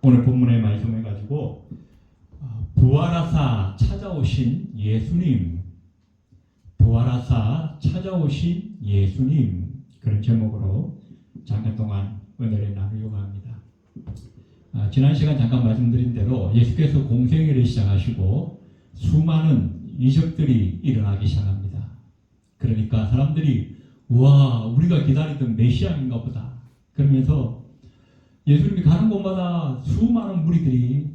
오늘 본문에 말씀해 가지고 부활하사 찾아오신 예수님, 부활하사 찾아오신 예수님, 그런 제목으로 잠깐 동안 은혜를 나누려고 합니다. 지난 시간 잠깐 말씀드린 대로 예수께서 공생애를 시작하시고 수많은 이적들이 일어나기 시작합니다. 그러니까 사람들이 와, 우리가 기다리던 메시아인가 보다 그러면서 예수님이 가는 곳마다 수많은 무리들이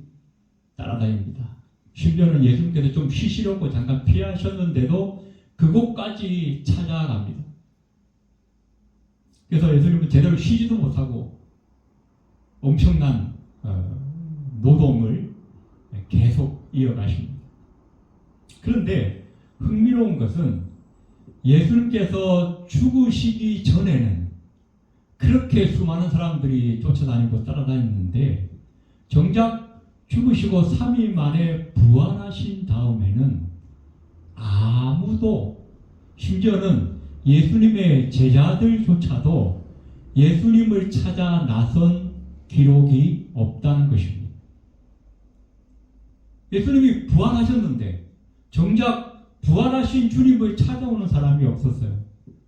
따라다닙니다. 심지어는 예수님께서 좀 쉬시려고 잠깐 피하셨는데도 그곳까지 찾아갑니다. 그래서 예수님은 제대로 쉬지도 못하고 엄청난 노동을 계속 이어가십니다. 그런데 흥미로운 것은 예수님께서 죽으시기 전에는 그렇게 수많은 사람들이 쫓아다니고 따라다녔는데 정작 죽으시고 3일 만에 부활하신 다음에는 아무도, 심지어는 예수님의 제자들조차도 예수님을 찾아 나선 기록이 없다는 것입니다. 예수님이 부활하셨는데 정작 부활하신 주님을 찾아오는 사람이 없었어요.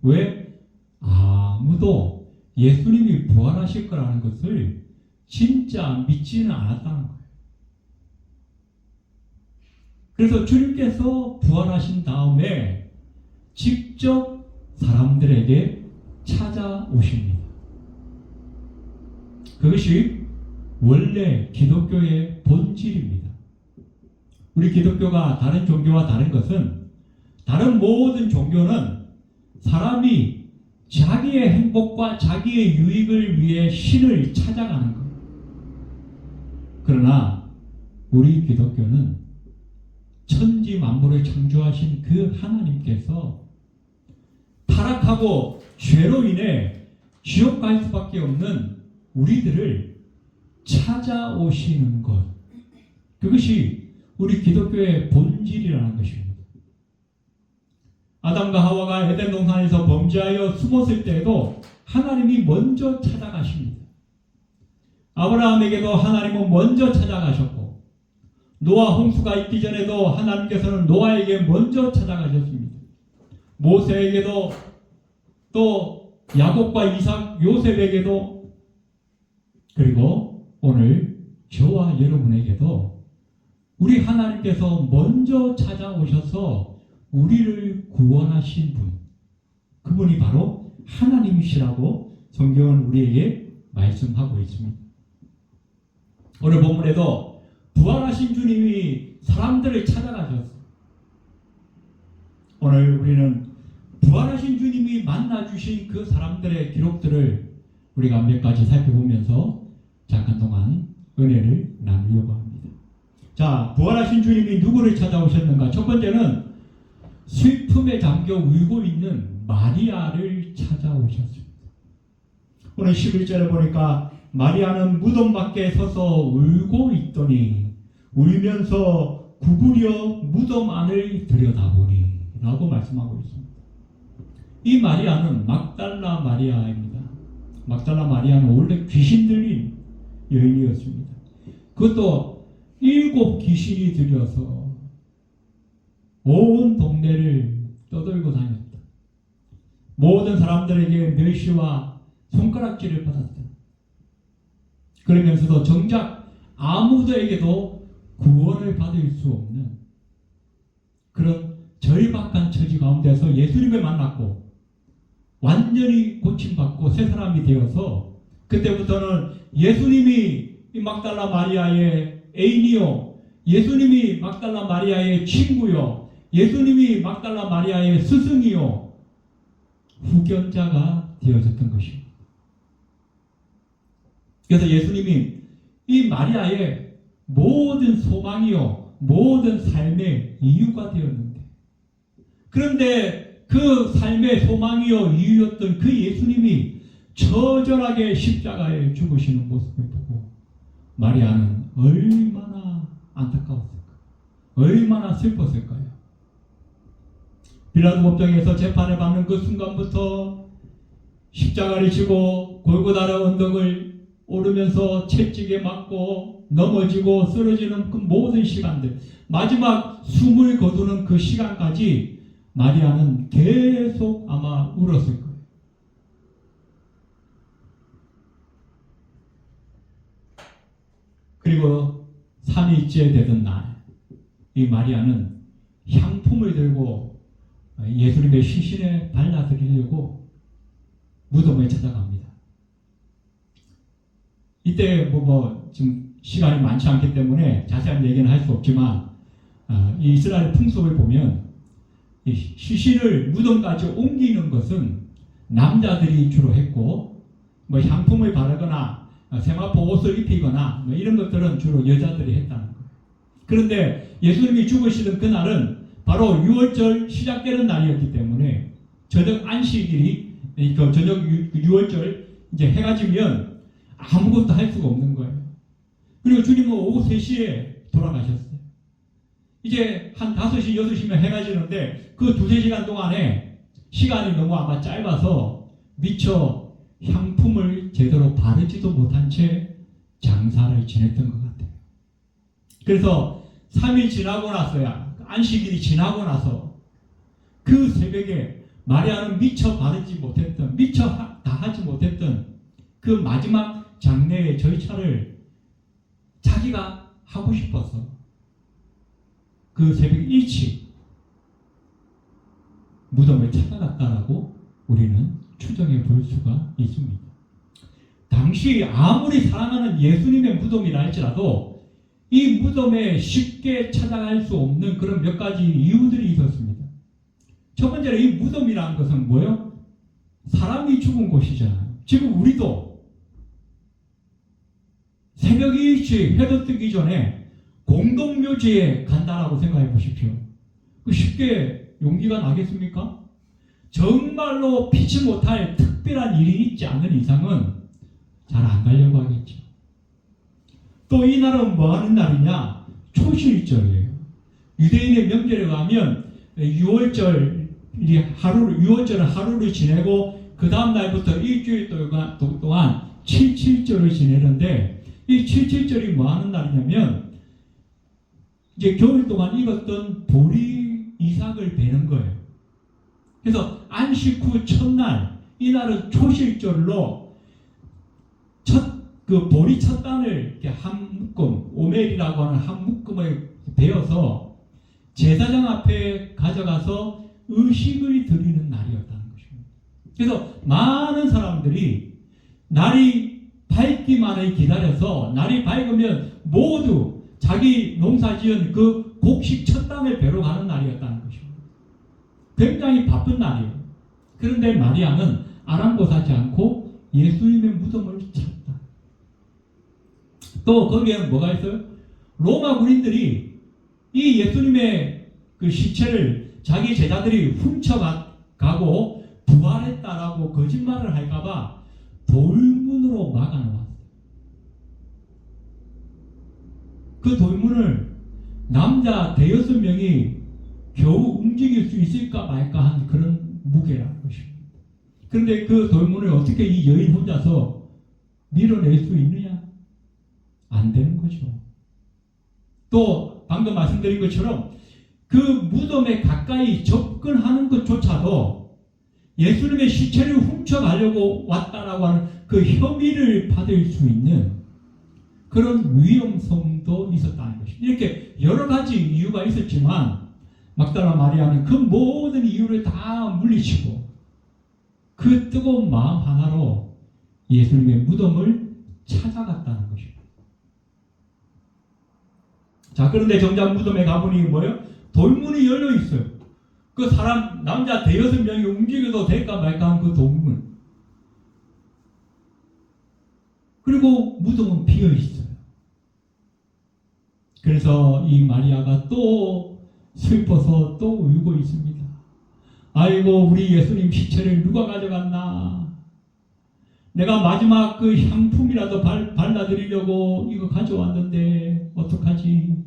왜? 아무도 예수님이 부활하실 거라는 것을 진짜 믿지는 않았다는 거예요. 그래서 주님께서 부활하신 다음에 직접 사람들에게 찾아오십니다. 그것이 원래 기독교의 본질입니다. 우리 기독교가 다른 종교와 다른 것은, 다른 모든 종교는 사람이 자기의 행복과 자기의 유익을 위해 신을 찾아가는 것. 그러나 우리 기독교는 천지 만물을 창조하신 그 하나님께서 타락하고 죄로 인해 지옥 갈 수밖에 없는 우리들을 찾아오시는 것. 그것이 우리 기독교의 본질이라는 것입니다. 아담과 하와가 에덴 동산에서 범죄하여 숨었을 때에도 하나님이 먼저 찾아가십니다. 아브라함에게도 하나님은 먼저 찾아가셨고, 노아 홍수가 있기 전에도 하나님께서는 노아에게 먼저 찾아가셨습니다. 모세에게도, 또 야곱과 이삭, 요셉에게도, 그리고 오늘 저와 여러분에게도 우리 하나님께서 먼저 찾아오셔서 우리를 구원하신 분, 그분이 바로 하나님이시라고 성경은 우리에게 말씀하고 있습니다. 오늘 본문에도 부활하신 주님이 사람들을 찾아가셨어요. 오늘 우리는 부활하신 주님이 만나주신 그 사람들의 기록들을 우리가 몇 가지 살펴보면서 잠깐 동안 은혜를 나누려고 합니다. 자, 부활하신 주님이 누구를 찾아오셨는가? 첫 번째는 슬픔에 잠겨 울고 있는 마리아를 찾아오셨습니다. 오늘 11절에 보니까 마리아는 무덤 밖에 서서 울고 있더니 울면서 구부려 무덤 안을 들여다보니 라고 말씀하고 있습니다. 이 마리아는 막달라 마리아입니다. 막달라 마리아는 원래 귀신 들린 여인이었습니다. 그것도 7 귀신이 들여서 온 동네를 떠돌고 다녔다. 모든 사람들에게 멸시와 손가락질을 받았다. 그러면서도 정작 아무도에게도 구원을 받을 수 없는 그런 절박한 처지 가운데서 예수님을 만났고 완전히 고침받고 새 사람이 되어서, 그때부터는 예수님이 이 막달라 마리아의 애인이요, 예수님이 막달라 마리아의 친구요, 예수님이 막달라 마리아의 스승이요, 후견자가 되어졌던 것입니다. 그래서 예수님이 이 마리아의 모든 소망이요, 모든 삶의 이유가 되었는데, 그런데 그 삶의 소망이요, 이유였던 그 예수님이 처절하게 십자가에 죽으시는 모습을 보고 마리아는 얼마나 안타까웠을까, 얼마나 슬펐을까요? 빌라도 법정에서 재판을 받는 그 순간부터 십자가를 지고 골고다라 언덕을 오르면서 채찍에 맞고 넘어지고 쓰러지는 그 모든 시간들, 마지막 숨을 거두는 그 시간까지 마리아는 계속 아마 울었을 거예요. 그리고 3일째 되던 날, 이 마리아는 향품을 들고 예수님의 시신에 발라드리려고 무덤에 찾아갑니다. 이때 지금 시간이 많지 않기 때문에 자세한 얘기는 할 수 없지만 이 이스라엘 풍속을 보면 이 시신을 무덤까지 옮기는 것은 남자들이 주로 했고, 향품을 바르거나 세마포 옷을 입히거나 이런 것들은 주로 여자들이 했다는 거예요. 그런데 예수님이 죽으시던 그날은 바로 유월절 시작되는 날이었기 때문에 저녁 안식일이, 저녁 유월절 이제 해가 지면 아무것도 할 수가 없는 거예요. 그리고 주님은 오후 3시에 돌아가셨어요. 이제 한 5시, 6시면 해가 지는데 그 2-3시간 동안에 시간이 너무 아마 짧아서 미처 향품을 제대로 바르지도 못한 채 장사를 지냈던 것 같아요. 그래서 3일 지나고 나서야, 안식일이 지나고 나서 그 새벽에 마리아는 미처 바르지 못했던, 미처 다 하지 못했던 그 마지막 장례의 절차를 자기가 하고 싶어서 그 새벽 일찍 무덤을 찾아갔다라고 우리는 추정해 볼 수가 있습니다. 당시 아무리 사랑하는 예수님의 무덤이라 할지라도 이 무덤에 쉽게 찾아갈 수 없는 그런 몇 가지 이유들이 있었습니다. 첫 번째로 이 무덤이라는 것은 뭐예요? 사람이 죽은 곳이잖아요. 지금 우리도 새벽 일찍 해도 뜨기 전에 공동묘지에 간다라고 생각해 보십시오. 쉽게 용기가 나겠습니까? 정말로 피치 못할 특별한 일이 있지 않는 이상은 잘 안 가려고 하겠죠. 또 이 날은 뭐 하는 날이냐? 초실절이에요. 유대인의 명절에 가면 유월절은 하루를 지내고 그 다음 날부터 일주일 동안 77절을 지내는데, 이 77절이 뭐 하는 날이냐면 이제 겨울 동안 익었던 보리 이삭을 베는 거예요. 그래서 안식 후 첫날, 이날은 초실절로 그 보리 첫 단을 이렇게 한 묶음, 오멜이라고 하는 한 묶음을 베어서 제사장 앞에 가져가서 의식을 드리는 날이었다는 것입니다. 그래서 많은 사람들이 날이 밝기만을 기다려서 날이 밝으면 모두 자기 농사지은 그 곡식 첫 단을 베러 가는 날이었다는 것입니다. 굉장히 바쁜 날이에요. 그런데 마리아는 아랑곳하지 않고 예수님의 무덤을 찾다. 또 거기에는 뭐가 있어요? 로마 군인들이 이 예수님의 그 시체를 자기 제자들이 훔쳐가고 부활했다라고 거짓말을 할까봐 돌문으로 막아놓았어요. 그 돌문을 남자 5-6명이 겨우 움직일 수 있을까 말까 한 그런 무게라는 것입니다. 그런데 그 돌문을 어떻게 이 여인 혼자서 밀어낼 수 있느냐? 안 되는 거죠. 또 방금 말씀드린 것처럼 그 무덤에 가까이 접근하는 것조차도 예수님의 시체를 훔쳐가려고 왔다라고 하는 그 혐의를 받을 수 있는 그런 위험성도 있었다는 것입니다. 이렇게 여러 가지 이유가 있었지만 막달라 마리아는 그 모든 이유를 다 물리치고 그 뜨거운 마음 하나로 예수님의 무덤을 찾아갔다는 것입니다. 자, 그런데 정작 무덤에 가보니 뭐예요? 돌문이 열려 있어요. 그 사람, 남자 5-6명이 움직여도 될까 말까 한 그 돌문. 그리고 무덤은 비어 있어요. 그래서 이 마리아가 또 슬퍼서 또 울고 있습니다. 아이고, 우리 예수님 시체를 누가 가져갔나? 내가 마지막 그 향품이라도 발라드리려고 이거 가져왔는데 어떡하지?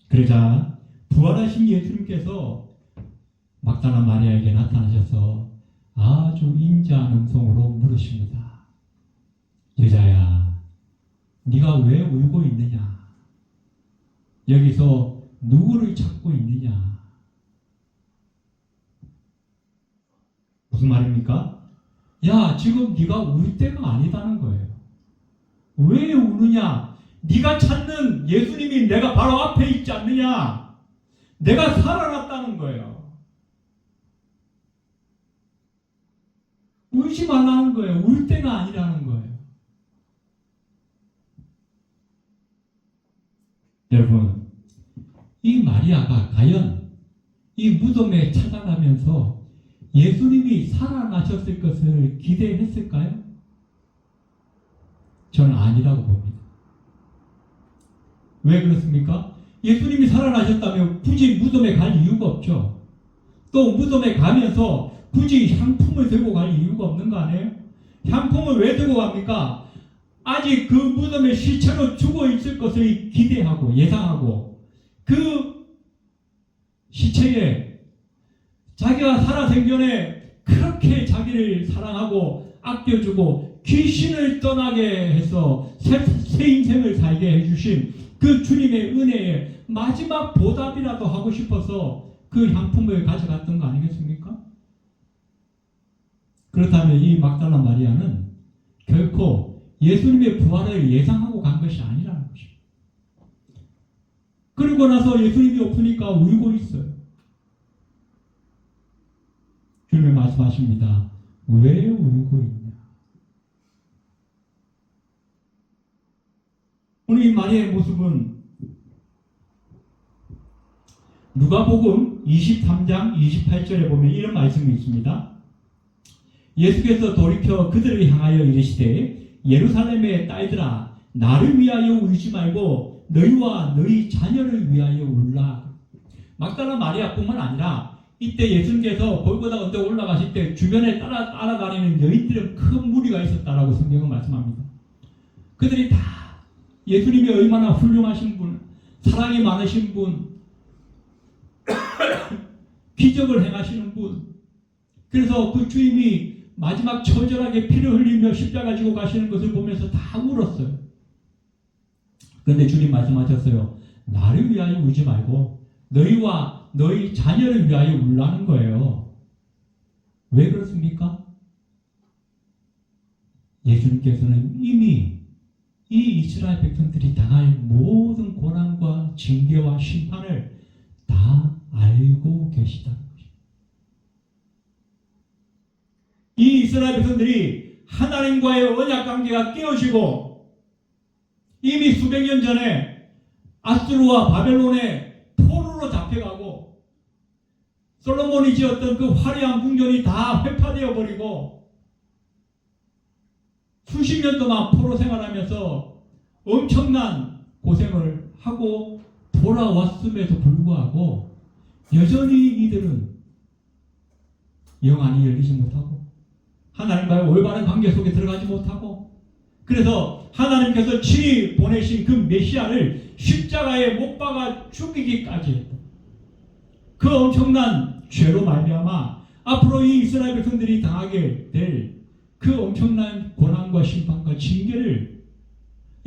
그러자 부활하신 예수님께서 막달라 마리아에게 나타나셔서 아주 인자한 음성으로 물으십니다. 여자야, 네가 왜 울고 있느냐? 여기서 누구를 찾고 있느냐? 무슨 말입니까? 야, 지금 네가 울 때가 아니다는 거예요. 왜 우느냐? 네가 찾는 예수님이 내가 바로 앞에 있지 않느냐? 내가 살아났다는 거예요. 울지 말라는 거예요. 울 때가 아니라는 거예요. 여러분, 이 마리아가 과연 이 무덤에 찾아가면서 예수님이 살아나셨을 것을 기대했을까요? 저는 아니라고 봅니다. 왜 그렇습니까? 예수님이 살아나셨다면 굳이 무덤에 갈 이유가 없죠. 또 무덤에 가면서 굳이 향품을 들고 갈 이유가 없는 거 아니에요? 향품을 왜 들고 갑니까? 아직 그 무덤에 시체로 죽어 있을 것을 기대하고 예상하고 그 시체에 자기가 살아생전에 그렇게 자기를 사랑하고 아껴주고 귀신을 떠나게 해서 새 인생을 살게 해주신 그 주님의 은혜에 마지막 보답이라도 하고 싶어서 그 향품을 가져갔던 거 아니겠습니까? 그렇다면 이 막달라 마리아는 결코 예수님의 부활을 예상하고 간 것이 아니라는 것입니다. 그리고 나서 예수님이 없으니까 울고 있어요. 주님이 말씀하십니다. 왜 울고 있냐? 오늘 이 마리아의 모습은 누가복음 23장 28절에 보면 이런 말씀이 있습니다. 예수께서 돌이켜 그들을 향하여 이르시되 예루살렘의 딸들아 나를 위하여 울지 말고 너희와 너희 자녀를 위하여 울라. 막달라 마리아뿐만 아니라 이때 예수님께서 골고다 언덕 올라가실 때 주변에 따라다니는 여인들은 큰 무리가 있었다라고 성경은 말씀합니다. 그들이 다 예수님이 얼마나 훌륭하신 분, 사랑이 많으신 분, 기적을 행하시는 분, 그래서 그 주님이 마지막 처절하게 피를 흘리며 십자가 지고 가시는 것을 보면서 다 울었어요. 그런데 주님 말씀하셨어요. 나를 위하여 울지 말고 너희와 너희 자녀를 위하여 울라는 거예요. 왜 그렇습니까? 예수님께서는 이미 이 이스라엘 백성들이 당할 모든 고난과 징계와 심판을 다 알고 계시다는 것입니다. 이 이스라엘 백성들이 하나님과의 언약 관계가 깨어지고 이미 수백 년 전에 아수르와 바벨론의 포로로 잡혀가고 솔로몬이 지었던 그 화려한 궁전이 다 회파되어 버리고 수십 년 동안 포로 생활하면서 엄청난 고생을 하고 돌아왔음에도 불구하고 여전히 이들은 영안이 열리지 못하고 하나님과의 올바른 관계 속에 들어가지 못하고 그래서 하나님께서 친히 보내신 그 메시아를 십자가에 못 박아 죽이기까지 했다. 그 엄청난 죄로 말미암아 앞으로 이 이스라엘 백성들이 당하게 될 그 엄청난 고난과 심판과 징계를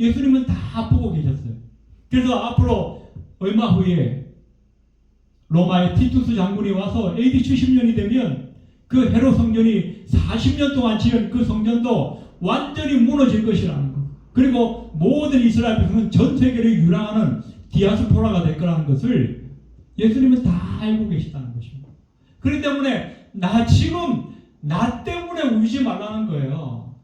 예수님은 다 보고 계셨어요. 그래서 앞으로 얼마 후에 로마의 티투스 장군이 와서 AD 70년이 되면 그 헤롯 성전이 40년 동안 지은 그 성전도 완전히 무너질 것이라는 것. 그리고 모든 이스라엘 백성은 전 세계를 유랑하는 디아스포라가 될 거라는 것을 예수님은 다 알고 계시다는 것입니다. 그렇기 때문에 지금 나 때문에 울지 말라는 거예요.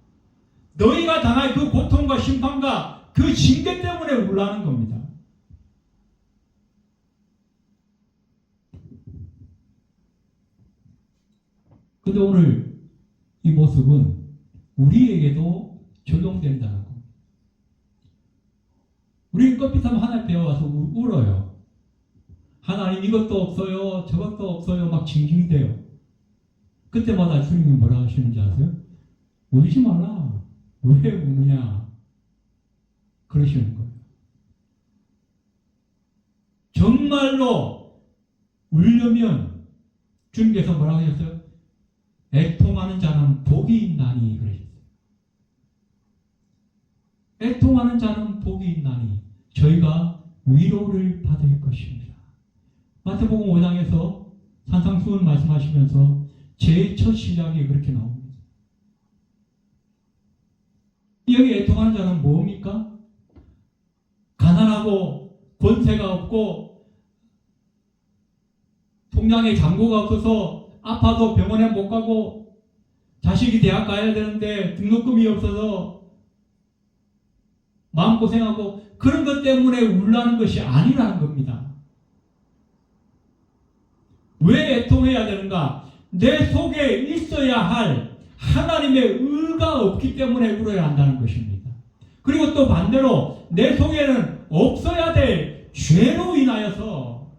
너희가 당할 그 고통과 심판과 그 징계 때문에 울라는 겁니다. 근데 오늘 이 모습은 우리에게도 적용된다는 겁니다. 우리는 껍빛하면 하나님 배워와서 울어요. 하나님 이것도 없어요, 저것도 없어요, 막 징징대요. 그때마다 주님이 뭐라 하시는지 아세요? 울지 마라. 왜 우느냐? 그러시는 거예요. 정말로 울려면 주님께서 뭐라고 하셨어요? 애통하는 자는 복이 있나니 그러셨어요. 애통하는 자는 복이 있나니 저희가 위로를 받을 것입니다. 마태복음 5장에서 산상수훈 말씀하시면서 제 첫 시작이 그렇게 나옵니다. 여기 애통하는 자는 뭡니까? 가난하고 권세가 없고 통장에 잔고가 없어서 아파도 병원에 못 가고 자식이 대학 가야 되는데 등록금이 없어서 마음고생하고 그런 것 때문에 울라는 것이 아니라는 겁니다. 왜 애통해야 되는가? 내 속에 있어야 할 하나님의 의가 없기 때문에 울어야 한다는 것입니다. 그리고 또 반대로 내 속에는 없어야 될 죄로 인하여서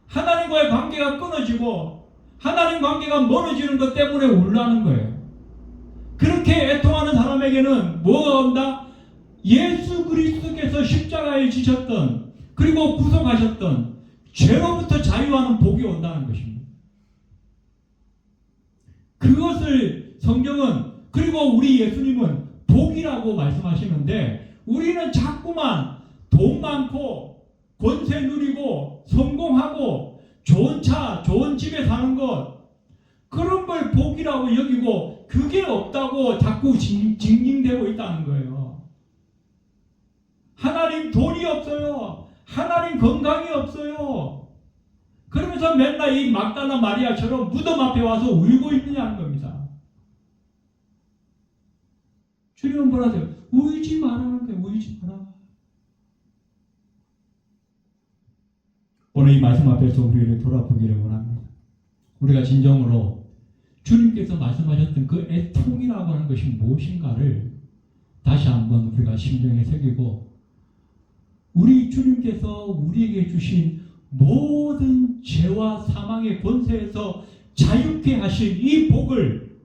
하나님과의 관계가 끊어지고 하나님 관계가 멀어지는 것 때문에 울라는 거예요. 그렇게 애통하는 사람에게는 뭐가 온다? 예수 그리스도께서 십자가에 지셨던 그리고 구속하셨던 죄로부터 자유하는 복이 온다는 것입니다. 그것을 성경은 그리고 우리 예수님은 복이라고 말씀하시는데 우리는 자꾸만 돈 많고 권세 누리고 성공하고 좋은 차, 좋은 집에 사는 것 그런 걸 복이라고 여기고 그게 없다고 자꾸 징징대고 있다는 거예요. 하나님 돈이 없어요. 하나님 건강이 없어요. 그러면서 맨날 이 막달라 마리아처럼 무덤 앞에 와서 울고 있느냐는 겁니다. 주님은 뭐라 하세요? 울지 말라는 거예요. 울지 마라. 오늘 이 말씀 앞에서 우리를 돌아보기를 원합니다. 우리가 진정으로 주님께서 말씀하셨던 그 애통이라고 하는 것이 무엇인가를 다시 한번 우리가 심령에 새기고 우리 주님께서 우리에게 주신 모든 죄와 사망의 권세에서 자유케 하신 이 복을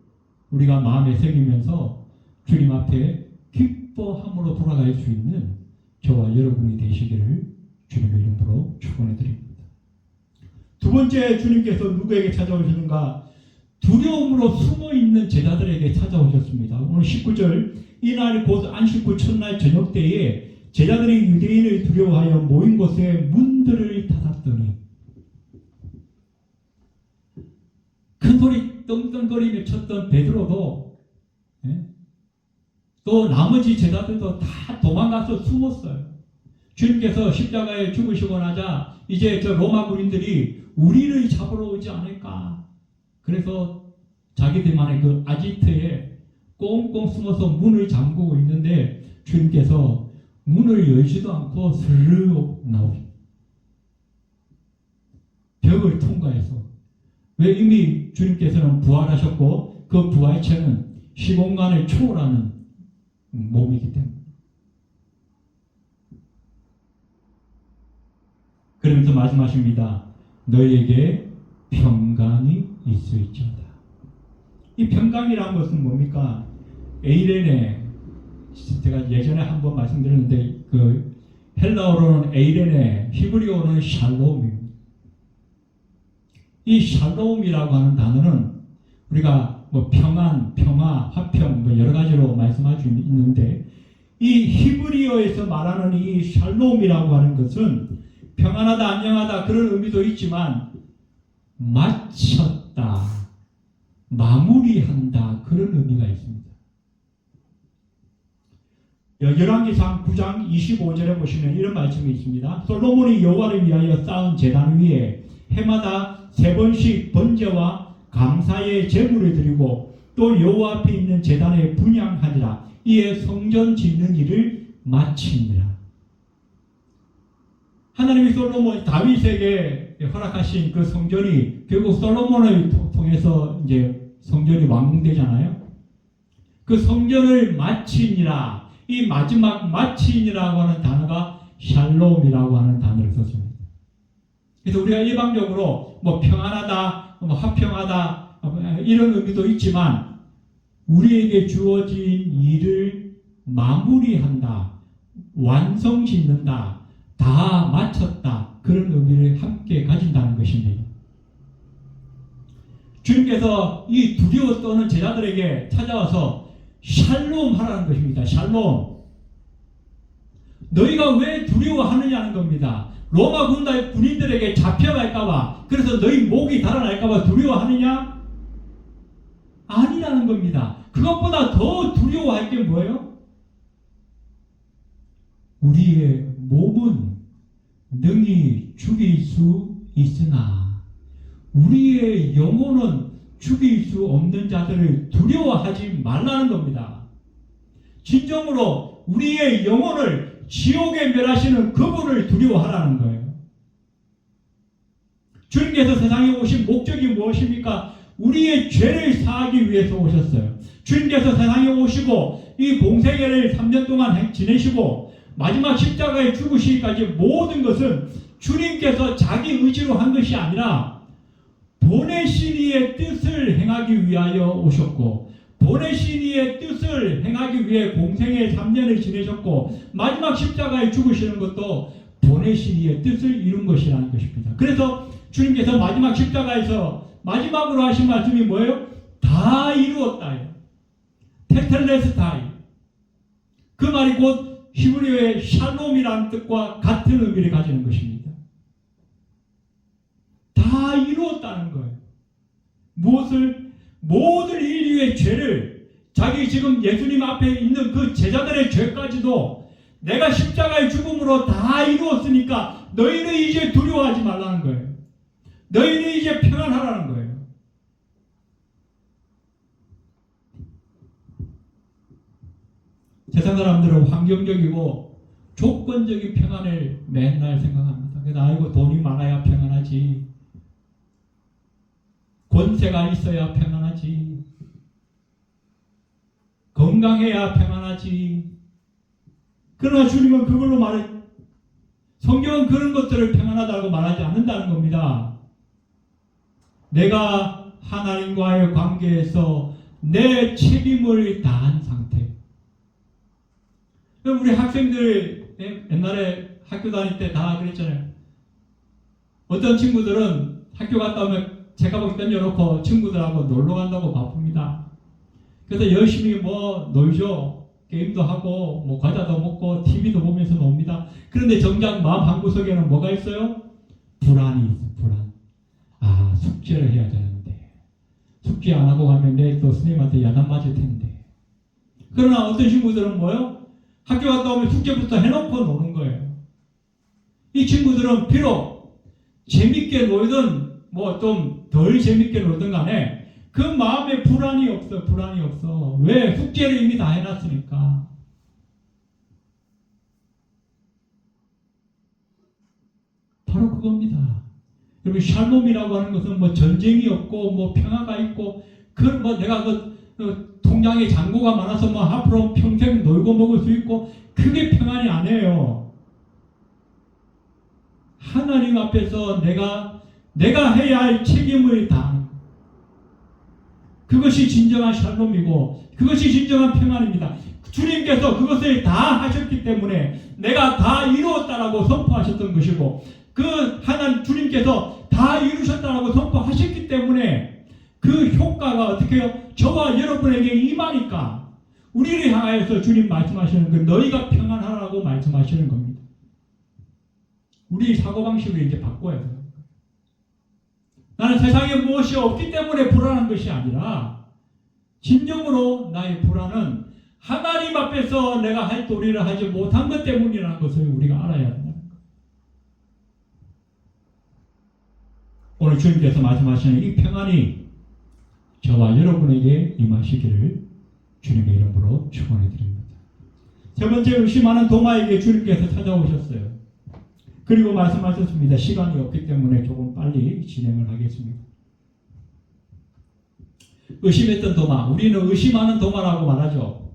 우리가 마음에 새기면서 주님 앞에 기뻐함으로 돌아갈 수 있는 저와 여러분이 되시기를 주님의 이름으로 축원해 드립니다. 두 번째 주님께서 누구에게 찾아오시는가? 두려움으로 숨어있는 제자들에게 찾아오셨습니다. 오늘 19절 이날 곧 안식 후 첫날 저녁 때에 제자들이 유대인을 두려워하여 모인 곳에 문들을 닫았더니 큰 소리 떵떵거리며 쳤던 베드로도 또 나머지 제자들도 다 도망가서 숨었어요. 주님께서 십자가에 죽으시고 나자 이제 저 로마 군인들이 우리를 잡으러 오지 않을까. 그래서 자기들만의 그 아지트에 꽁꽁 숨어서 문을 잠그고 있는데 주님께서 문을 열지도 않고 스르륵 나오십니다. 벽을 통과해서. 왜 이미 주님께서는 부활하셨고 그 부활체는 시공간을 초월하는 몸이기 때문에. 그러면서 말씀하십니다. 너희에게 평강이 있을지어다. 이 평강이라는 것은 뭡니까? 에이레네. 제가 예전에 한번 말씀드렸는데 그 헬라어로는 에이레네, 히브리어로는 샬롬입니다. 이 샬롬이라고 하는 단어는 우리가 뭐 평안, 평화, 화평 뭐 여러 가지로 말씀할 수 있는데 이 히브리어에서 말하는 이 샬롬이라고 하는 것은 평안하다, 안녕하다 그런 의미도 있지만 마쳤다, 마무리한다 그런 의미가 있습니다. 열왕기상 9장 25절에 보시면 이런 말씀이 있습니다. 솔로몬이 여호와를 위하여 쌓은 제단 위에 해마다 3번씩 번제와 감사의 제물을 드리고 또 여호와 앞에 있는 제단에 분향하니라. 이에 성전 짓는 일을 마치니라. 하나님이 솔로몬 다윗에게 허락하신 그 성전이 결국 솔로몬을 통해서 이제 성전이 완공되잖아요. 그 성전을 마치니라. 이 마지막 마치니라고 하는 단어가 샬롬이라고 하는 단어를 썼습니다. 그래서 우리가 일반적으로 뭐 평안하다, 뭐 화평하다 이런 의미도 있지만 우리에게 주어진 일을 마무리한다, 완성짓는다, 다 마쳤다 그런 의미를 함께 가진다는 것입니다. 주님께서 이 두려워 떠는 제자들에게 찾아와서 샬롬 하라는 것입니다. 샬롬. 너희가 왜 두려워하느냐는 겁니다. 로마 군인들에게 잡혀갈까봐, 그래서 너희 목이 달아날까봐 두려워하느냐? 아니라는 겁니다. 그것보다 더 두려워할 게 뭐예요? 우리의 몸은 능히 죽일 수 있으나 우리의 영혼은 죽일 수 없는 자들을 두려워하지 말라는 겁니다. 진정으로 우리의 영혼을 지옥에 멸하시는 그분을 두려워하라는 거예요. 주님께서 세상에 오신 목적이 무엇입니까? 우리의 죄를 사하기 위해서 오셨어요. 주님께서 세상에 오시고 이 공생애를 3년 동안 지내시고 마지막 십자가에 죽으시기까지 모든 것은 주님께서 자기 의지로 한 것이 아니라 보내신 이의 뜻을 행하기 위하여 오셨고, 보내신 이의 뜻을 행하기 위해 공생애 3년을 지내셨고, 마지막 십자가에 죽으시는 것도 보내신 이의 뜻을 이룬 것이라는 것입니다. 그래서 주님께서 마지막 십자가에서 마지막으로 하신 말씀이 뭐예요? 다 이루었다요. 테텔레스타이. 그 말이 곧 히브리어의 샬롬이라는 뜻과 같은 의미를 가지는 것입니다. 다 이루었다는 거예요. 무엇을? 모든 인류의 죄를, 자기 지금 예수님 앞에 있는 그 제자들의 죄까지도 내가 십자가의 죽음으로 다 이루었으니까 너희는 이제 두려워하지 말라는 거예요. 너희는 이제 평안하라는 거예요. 세상 사람들은 환경적이고 조건적인 평안을 맨날 생각합니다. 그래서 아이고 돈이 많아야 평안하지, 권세가 있어야 평안하지, 건강해야 평안하지. 그러나 주님은 그걸로 성경은 그런 것들을 평안하다고 말하지 않는다는 겁니다. 내가 하나님과의 관계에서 내 책임을 다한 상태. 우리 학생들 옛날에 학교 다닐 때 다 그랬잖아요. 어떤 친구들은 학교 갔다 오면 책가방 던져놓고 친구들하고 놀러 간다고 바쁩니다. 그래서 열심히 놀죠. 게임도 하고 과자도 먹고 TV도 보면서 놉니다. 그런데 정작 마음 한구석에는 뭐가 있어요? 불안이 있어요. 불안. 아, 숙제를 해야 되는데 숙제 안 하고 가면 내일 또 선생님한테 야단 맞을 텐데. 그러나 어떤 친구들은 뭐요? 학교 갔다 오면 숙제부터 해놓고 노는 거예요. 이 친구들은 비록 재밌게 놀든 좀 덜 재밌게 놀든 간에 그 마음에 불안이 없어. 불안이 없어. 왜? 숙제를 이미 다 해놨으니까. 바로 그겁니다. 여러분, 샬롬이라고 하는 것은 전쟁이 없고 평화가 있고 내가 통장에 잔고가 많아서 앞으로 평생 놀고 먹을 수 있고, 그게 평안이 아니에요. 하나님 앞에서 내가 해야 할 책임을 다하는, 그것이 진정한 샬롬이고 그것이 진정한 평안입니다. 주님께서 그것을 다 하셨기 때문에 내가 다 이루었다라고 선포하셨던 것이고, 하나님 주님께서 다 이루셨다라고 선포하셨기 때문에 그 효과가 어떻게 해요? 저와 여러분에게 임하니까 우리를 향하여서 주님 말씀하시는 그 너희가 평안하라고 말씀하시는 겁니다. 우리 사고방식을 이제 바꿔야 돼요. 나는 세상에 무엇이 없기 때문에 불안한 것이 아니라 진정으로 나의 불안은 하나님 앞에서 내가 할 도리를 하지 못한 것 때문이라는 것을 우리가 알아야 된다. 오늘 주님께서 말씀하시는 이 평안이 저와 여러분에게 임하시기를 주님의 이름으로 축원해 드립니다. 세 번째, 의심하는 도마에게 주님께서 찾아오셨어요. 그리고 말씀하셨습니다. 시간이 없기 때문에 조금 빨리 진행을 하겠습니다. 의심했던 도마, 우리는 의심하는 도마라고 말하죠.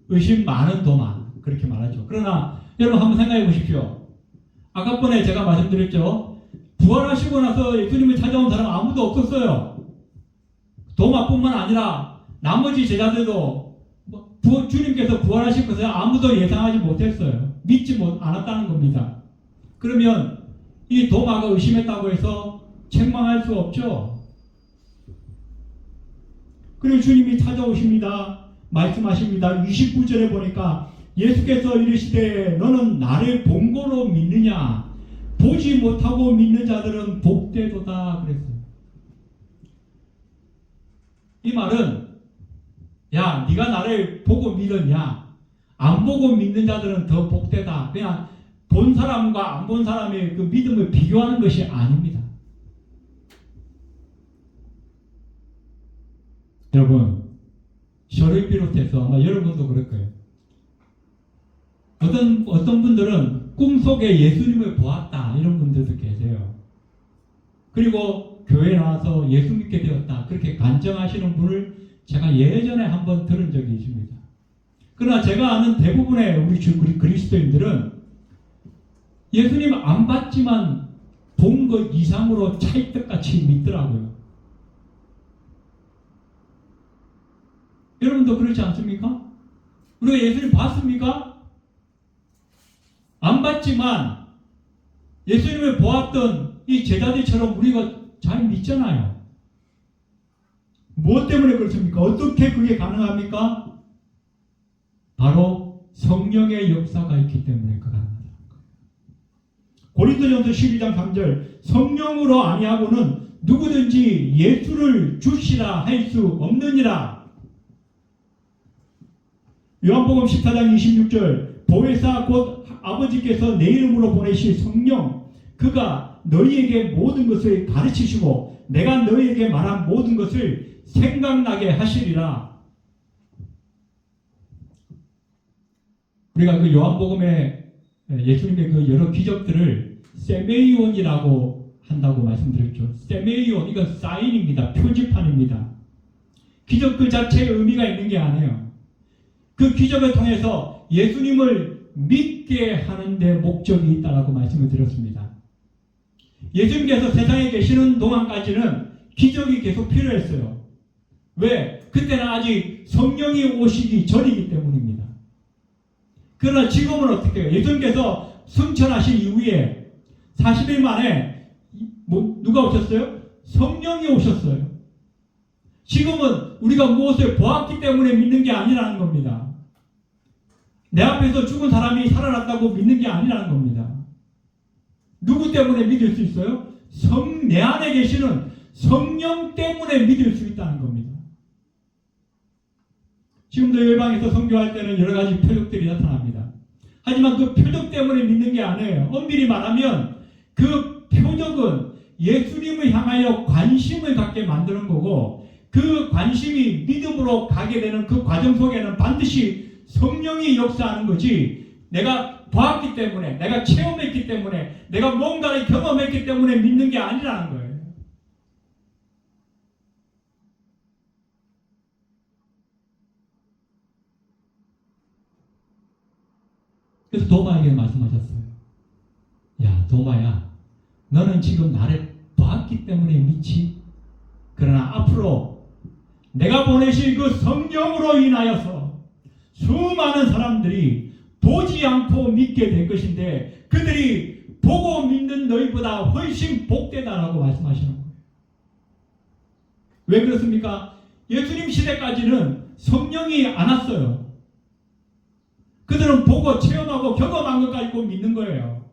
의심 많은 도마, 그렇게 말하죠. 그러나 여러분 한번 생각해 보십시오. 아까 번에 제가 말씀드렸죠. 부활하시고 나서 예수님을 찾아온 사람 아무도 없었어요. 도마뿐만 아니라 나머지 제자들도 주님께서 부활하실 것을 아무도 예상하지 못했어요. 믿지 않았다는 겁니다. 그러면 이 도마가 의심했다고 해서 책망할 수 없죠. 그리고 주님이 찾아오십니다. 말씀하십니다. 29절에 보니까 예수께서 이르시되 너는 나를 본 거로 믿느냐? 보지 못하고 믿는 자들은 복되도다 그랬어요. 이 말은 야 네가 나를 보고 믿었냐? 안 보고 믿는 자들은 더 복되다. 그냥 본 사람과 안 본 사람의 그 믿음을 비교하는 것이 아닙니다. 여러분, 저를 비롯해서 아마 여러분도 그럴 거예요. 어떤 분들은 꿈속에 예수님을 보았다 이런 분들도 계세요. 그리고 교회 나와서 예수 믿게 되었다 그렇게 간증하시는 분을 제가 예전에 한번 들은 적이 있습니다. 그러나 제가 아는 대부분의 우리 그리스도인들은 예수님 안 봤지만 본 것 이상으로 찰떡같이 믿더라고요. 여러분도 그렇지 않습니까? 우리가 예수님 봤습니까? 안 봤지만 예수님을 보았던 이 제자들처럼 우리가 잘 믿잖아요. 무엇 때문에 그렇습니까? 어떻게 그게 가능합니까? 바로 성령의 역사가 있기 때문에 가능합니다. 고린도전서 12장 3절 성령으로 아니하고는 누구든지 예수를 주시라 할 수 없느니라. 요한복음 14장 26절 보혜사 곧 아버지께서 내 이름으로 보내실 성령 그가 너희에게 모든 것을 가르치시고 내가 너희에게 말한 모든 것을 생각나게 하시리라. 우리가 그 요한복음에 예수님의 그 여러 기적들을 세메이온이라고 한다고 말씀드렸죠. 세메이온 이건 사인입니다. 표지판입니다. 기적 그 자체의 의미가 있는 게 아니에요. 그 기적을 통해서 예수님을 믿게 하는 데 목적이 있다고 말씀을 드렸습니다. 예수님께서 세상에 계시는 동안까지는 기적이 계속 필요했어요. 왜? 그때는 아직 성령이 오시기 전이기 때문입니다. 그러나 지금은 어떻게 해요? 예수님께서 승천하신 이후에 40일 만에 누가 오셨어요? 성령이 오셨어요. 지금은 우리가 무엇을 보았기 때문에 믿는 게 아니라는 겁니다. 내 앞에서 죽은 사람이 살아났다고 믿는 게 아니라는 겁니다. 누구 때문에 믿을 수 있어요? 내 안에 계시는 성령 때문에 믿을 수 있다는 겁니다. 지금도 열방에서 선교할 때는 여러 가지 표적들이 나타납니다. 하지만 그 표적 때문에 믿는 게 아니에요. 엄밀히 말하면 그 표적은 예수님을 향하여 관심을 갖게 만드는 거고 그 관심이 믿음으로 가게 되는 그 과정 속에는 반드시 성령이 역사하는 거지 내가 보았기 때문에 내가 체험했기 때문에 내가 뭔가를 경험했기 때문에 믿는 게 아니라는 거예요. 그래서 도마에게 말씀하셨어요. 야 도마야 너는 지금 나를 보았기 때문에 믿지? 그러나 앞으로 내가 보내실 그 성령으로 인하여서 수많은 사람들이 보지 않고 믿게 될 것인데 그들이 보고 믿는 너희보다 훨씬 복되다라고 말씀하시는 거예요. 왜 그렇습니까? 예수님 시대까지는 성령이 안 왔어요. 그들은 보고 체험하고 경험한 것 가지고 믿는 거예요.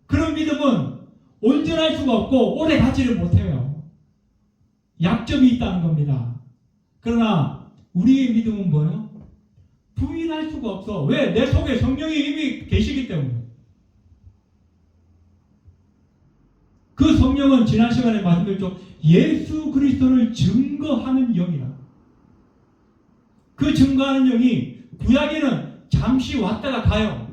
그런 믿음은 온전할 수가 없고 오래 가지를 못해요. 약점이 있다는 겁니다. 그러나 우리의 믿음은 뭐예요? 부인할 수가 없어. 왜? 내 속에 성령이 이미 계시기 때문에. 그 성령은 지난 시간에 말씀드렸죠. 예수 그리스도를 증거하는 영이라. 그 증거하는 영이 구약에는 잠시 왔다가 가요.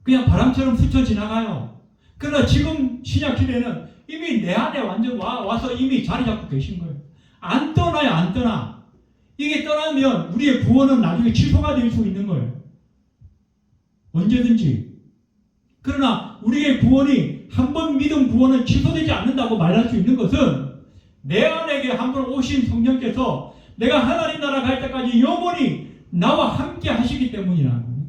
그냥 바람처럼 스쳐 지나가요. 그러나 지금 신약 시대는 이미 내 안에 완전 와서 이미 자리 잡고 계신 거예요. 안 떠나요. 안 떠나. 이게 떠나면 우리의 구원은 나중에 취소가 될 수 있는 거예요. 언제든지. 그러나 우리의 구원이 한번 믿은 구원은 취소되지 않는다고 말할 수 있는 것은 내 안에게 한번 오신 성령께서 내가 하나님 나라 갈 때까지 영원히 나와 함께 하시기 때문이라는 거예요.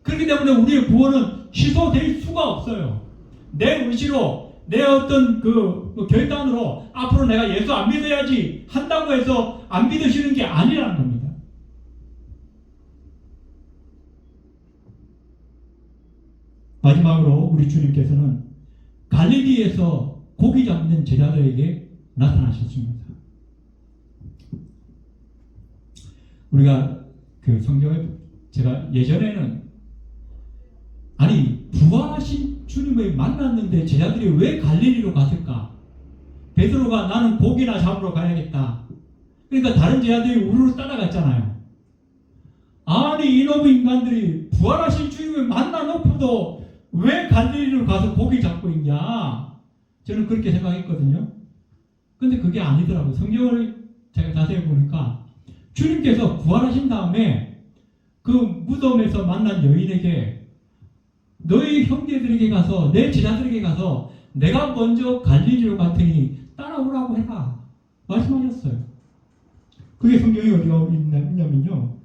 그렇기 때문에 우리의 구원은 취소될 수가 없어요. 내 의지로 내 어떤 그 결단으로 앞으로 내가 예수 안 믿어야지 한다고 해서 안 믿으시는 게 아니라는 겁니다. 마지막으로 우리 주님께서는 갈릴리에서 고기 잡는 제자들에게 나타나셨습니다. 우리가 그 성경에 제가 예전에는 아니 부활하신 주님을 만났는데 제자들이 왜 갈릴리로 갔을까? 베드로가 나는 고기나 잡으러 가야겠다. 그러니까 다른 제자들이 우르르 따라갔잖아요. 아니 이놈의 인간들이 부활하신 주님을 만나놓고도 왜 갈릴리로 가서 고기 잡고 있냐? 저는 그렇게 생각했거든요. 근데 그게 아니더라고요. 성경을 제가 자세히 보니까 주님께서 부활하신 다음에 그 무덤에서 만난 여인에게 너희 형제들에게 가서 내 제자들에게 가서 내가 먼저 갈릴리로 갔더니 따라오라고 해라 말씀하셨어요. 그게 성경이 어디가 있냐면요.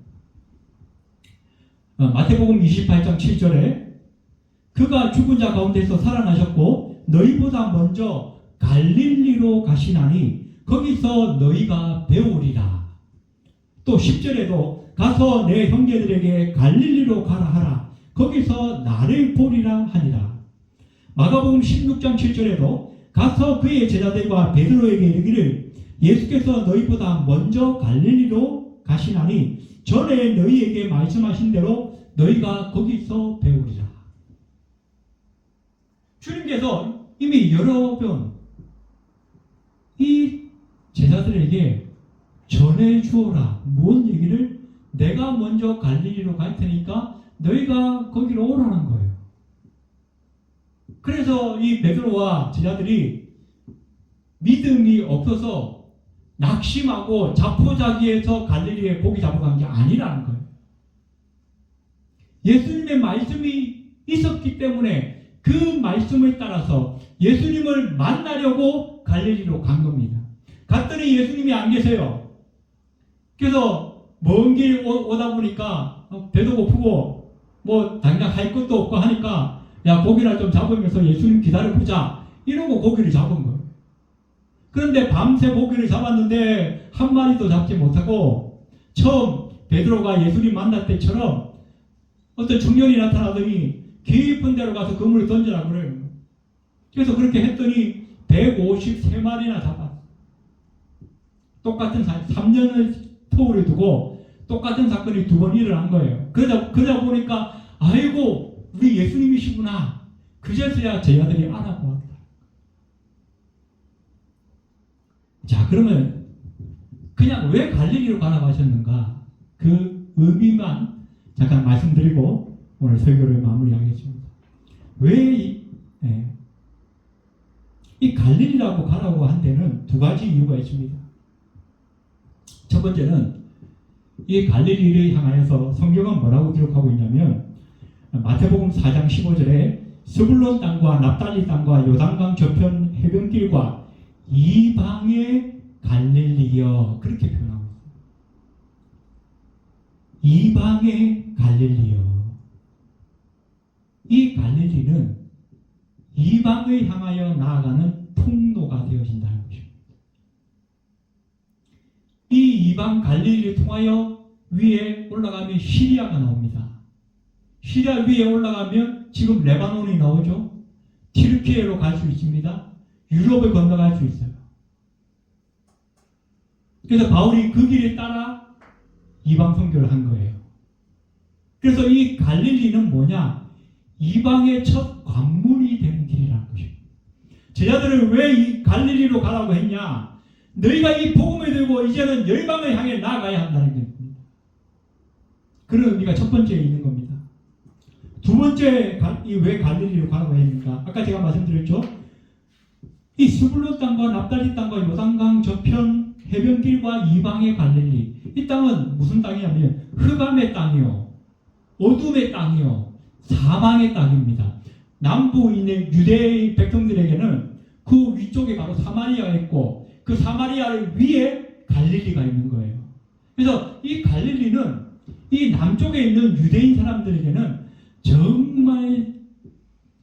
마태복음 28장 7절에 그가 죽은 자 가운데서 살아나셨고 너희보다 먼저 갈릴리로 가시나니 거기서 너희가 배우리라. 또 10절에도 가서 내 형제들에게 갈릴리로 가라 하라. 거기서 나를 보리라 하니라. 마가복음 16장 7절에도 가서 그의 제자들과 베드로에게 이르기를 예수께서 너희보다 먼저 갈릴리로 가시나니 전에 너희에게 말씀하신 대로 너희가 거기서 배우리라. 주님께서 이미 여러 번 이 제자들에게 전해주어라. 뭔 얘기를? 내가 먼저 갈릴리로 갈 테니까 너희가 거기로 오라는 거예요. 그래서 이 베드로와 제자들이 믿음이 없어서 낙심하고 자포자기해서 갈릴리에 고기 잡으러 간 게 아니라는 거예요. 예수님의 말씀이 있었기 때문에 그 말씀을 따라서 예수님을 만나려고 갈릴리로 간 겁니다. 갔더니 예수님이 안 계세요. 그래서 먼 길 오다 보니까 배도 고프고 뭐 당장 할 것도 없고 하니까 야 고기를 좀 잡으면서 예수님 기다려보자 이러고 고기를 잡은 거예요. 그런데 밤새 고기를 잡았는데 한 마리도 잡지 못하고 처음 베드로가 예수님 만날 때처럼 어떤 청년이 나타나더니 깊은 데로 가서 그물을 던지라 그래요. 그래서 그렇게 했더니 153마리나 잡았어요. 똑같은 3년을 토를 두고 똑같은 사건이 두 번 일어난 거예요. 그러다 보니까 아이고 우리 예수님이시구나. 그제서야 제자들이 알아보았다. 자 그러면 그냥 왜 갈릴리로 가라고 하셨는가? 그 의미만 잠깐 말씀드리고 오늘 설교를 마무리하겠습니다. 왜 이 갈릴리라고 가라고 한 데는 두 가지 이유가 있습니다. 첫 번째는 이 갈릴리를 향하여서 성경은 뭐라고 기록하고 있냐면 마태복음 4장 15절에 스불론 땅과 납달리 땅과 요단강 저편 해변길과 이방의 갈릴리여 그렇게 표현하고 있습니다. 이방의 갈릴리여. 이 갈릴리는 이방을 향하여 나아가는 통로가 되어진다는 것입니다. 이 이방 갈릴리를 통하여 위에 올라가면 시리아가 나옵니다. 시리아 위에 올라가면 지금 레바논이 나오죠. 튀르키예로 갈 수 있습니다. 유럽을 건너갈 수 있어요. 그래서 바울이 그 길을 따라 이방 선교를 한 거예요. 그래서 이 갈릴리는 뭐냐? 이방의 첫 관문이 되는 길이라는 것입니다. 제자들을 왜 이 갈릴리로 가라고 했냐? 너희가 이 복음을 들고 이제는 열방을 향해 나아가야 한다는 겁니다. 그런 의미가 첫 번째에 있는 겁니다. 두 번째, 왜 갈릴리로 가라고 했습니까? 아까 제가 말씀드렸죠? 이 스불론 땅과 납달리 땅과 요단강 저편 해변길과 이방의 갈릴리. 이 땅은 무슨 땅이냐면 흑암의 땅이요, 어둠의 땅이요, 사망의 땅입니다. 남부에 있는 유대의 백성들에게는 그 위쪽에 바로 사마리아가 있고 그 사마리아 위에 갈릴리가 있는 거예요. 그래서 이 갈릴리는 이 남쪽에 있는 유대인 사람들에게는 정말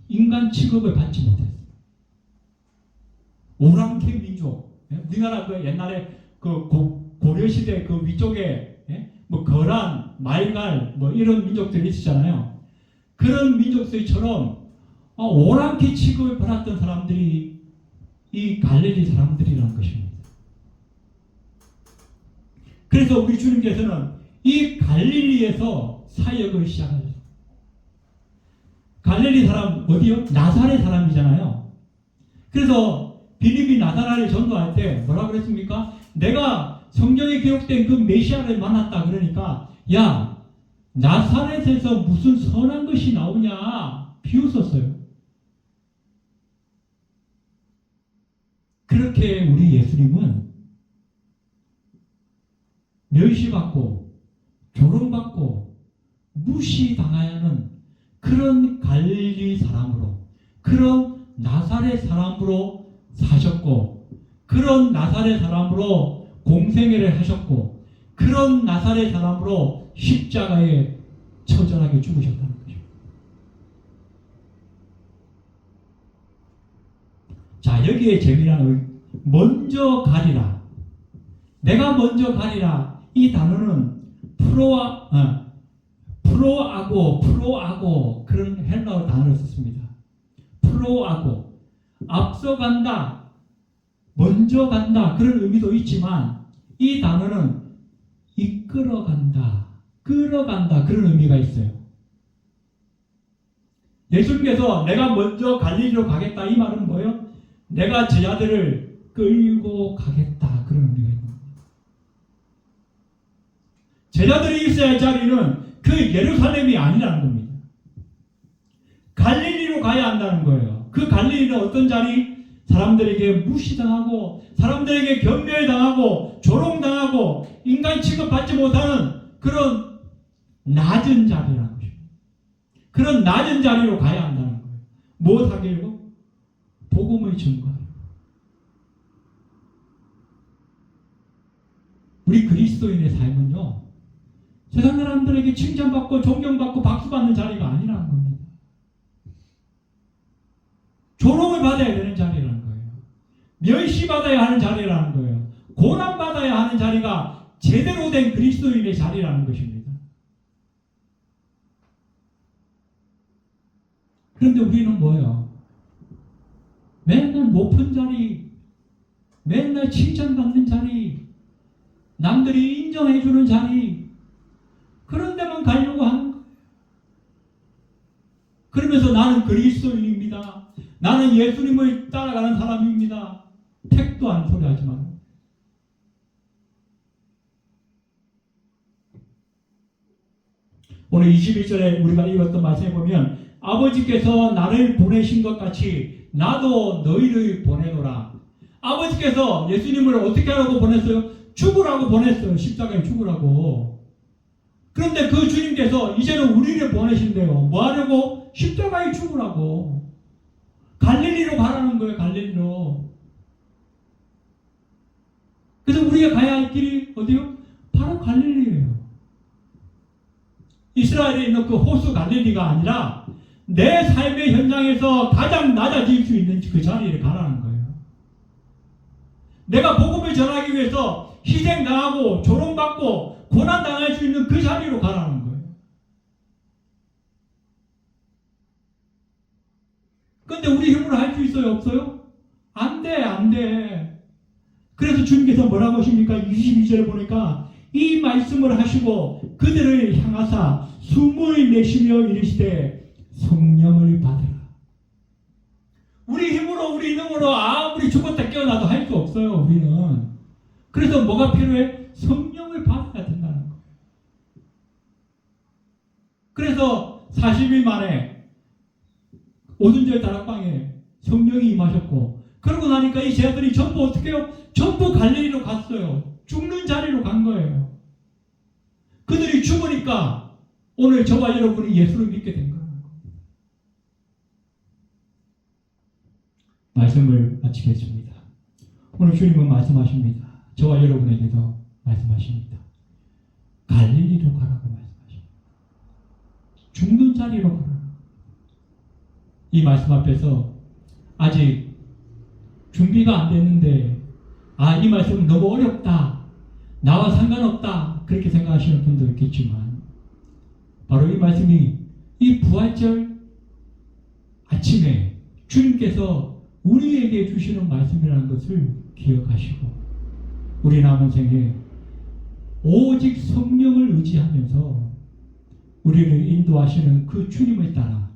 인간 취급을 받지 못했어요. 오랑캐 민족. 우리나라 그 옛날에 그 고려시대 그 위쪽에 뭐 거란, 말갈 뭐 이런 민족들이 있었잖아요. 그런 민족들처럼 오랑캐 취급을 받았던 사람들이 이 갈릴리 사람들이라는 것입니다. 그래서 우리 주님께서는 이 갈릴리에서 사역을 시작하셨어요. 갈릴리 사람 어디요? 나사렛 사람이잖아요. 그래서 빌립이 나사렛을 전도할 때 뭐라고 그랬습니까? 내가 성경에 기록된 그 메시아를 만났다 그러니까 야 나사렛에서 무슨 선한 것이 나오냐 비웃었어요. 그렇게 우리 예수님은 멸시받고 조롱받고 무시당해야 하는 그런 갈릴리 사람으로 그런 나사렛 사람으로 사셨고 그런 나사렛 사람으로 공생애를 하셨고 그런 나사렛 사람으로 십자가에 처절하게 죽으셨다는 거죠. 자, 여기에 재미난 먼저 가리라. 내가 먼저 가리라. 이 단어는 프로아고 그런 헬라어 단어를 썼습니다. 프로아고 앞서간다, 먼저 간다 그런 의미도 있지만 이 단어는 이끌어간다, 끌어간다 그런 의미가 있어요. 예수님께서 내가 먼저 갈릴리로 가겠다 이 말은 뭐예요? 내가 제자들을 끌고 가겠다 그런 의미가 있는 겁니다. 제자들이 있어야 할 자리는 그 예루살렘이 아니라는 겁니다. 갈릴리로 가야 한다는 거예요. 그 갈릴리는 어떤 자리? 사람들에게 무시당하고 사람들에게 경멸당하고 조롱당하고 인간 취급받지 못하는 그런 낮은 자리라는 것입니다. 그런 낮은 자리로 가야 한다는 거예요. 무엇하기로? 복음을 증거하려. 우리 그리스도인의 삶은요 세상 사람들에게 칭찬받고 존경받고 박수받는 자리가 아니라는 겁니다. 조롱을 받아야 되는 자리라는 거예요. 멸시받아야 하는 자리라는 거예요. 고난받아야 하는 자리가 제대로 된 그리스도인의 자리라는 것입니다. 그런데 우리는 뭐예요? 맨날 높은 자리, 맨날 칭찬받는 자리, 남들이 인정해주는 자리, 그런 데만 가려고 하는 거예요. 그러면서 나는 그리스도인입니다. 나는 예수님을 따라가는 사람입니다. 택도 안 소리 하지 마요. 오늘 21절에 우리가 읽었던 말씀에 보면 아버지께서 나를 보내신 것 같이 나도 너희를 보내노라. 아버지께서 예수님을 어떻게 하라고 보냈어요? 죽으라고 보냈어요. 십자가에 죽으라고. 그런데 그 주님께서 이제는 우리를 보내신대요. 뭐 하려고? 십자가에 죽으라고. 갈릴리로 가라는 거예요. 갈릴리로. 그래서 우리가 가야 할 길이 어디요? 바로 갈릴리예요. 이스라엘에 있는 그 호수 갈릴리가 아니라 내 삶의 현장에서 가장 낮아질 수 있는 그 자리를 가라는 거예요. 내가 복음을 전하기 위해서 희생당하고 조롱받고 고난당할 수 있는 그 자리로 가라는 거예요. 그런데 우리 힘으로 할 수 있어요? 없어요? 안 돼, 안 돼. 그래서 주님께서 뭐라고 하십니까? 22절에 보니까 이 말씀을 하시고 그들을 향하사 숨을 내쉬며 이르시되 성령을 받으라. 우리 힘으로 우리 능으로 아무리 죽었다 깨어나도 할 수 없어요. 우리는. 그래서 뭐가 필요해? 성령을 받아야 된다는 거예요. 그래서 40일 만에 오순절 다락방에 성령이 임하셨고 그러고 나니까 이 제자들이 전부 어떻게 해요? 전부 갈릴리로 갔어요. 죽는 자리로 간 거예요. 그들이 죽으니까 오늘 저와 여러분이 예수를 믿게 된 거예요. 말씀을 마치겠습니다. 오늘 주님은 말씀하십니다. 저와 여러분에게도 말씀하십니다. 갈릴리로 가라고 말씀하십니다. 죽는 자리로 가라. 이 말씀 앞에서 아직 준비가 안 됐는데 이 말씀은 너무 어렵다. 나와 상관없다. 그렇게 생각하시는 분도 있겠지만 바로 이 말씀이 이 부활절 아침 아침에 주님께서 우리에게 주시는 말씀이라는 것을 기억하시고 우리 남은 생에 오직 성령을 의지하면서 우리를 인도하시는 그 주님을 따라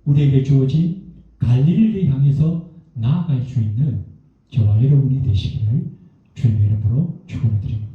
우리에게 주어진 갈릴리를 향해서 나아갈 수 있는 저와 여러분이 되시기를 주님의 이름으로 축원드립니다.